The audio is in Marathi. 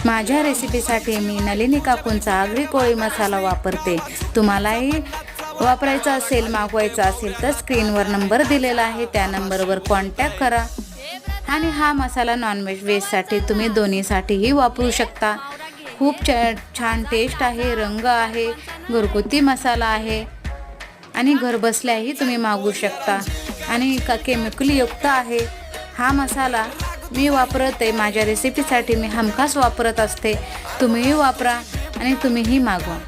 माझ्या रेसिपीसाठी मी नलिनी काकूंचा आगरी कोळी मसाला वापरते। तुम्हालाही वापरायचा असेल, मागवायचा असेल तर स्क्रीनवर नंबर दिलेला आहे, त्या नंबरवर कॉन्टॅक्ट करा। आणि हा मसाला नॉनव्हेज व्हेजसाठी तुम्ही दोन्हीसाठीही वापरू शकता। खूप छान टेस्ट आहे, रंग आहे, घरगुती मसाला आहे आणि घरबसल्याही तुम्ही मागवू शकता आणि केमिकल युक्त आहे। हा मसाला मी वापरते, माझ्या रेसिपीसाठी मी हमखास वापरत असते। तुम्हीही वापरा आणि तुम्हीही मागवा।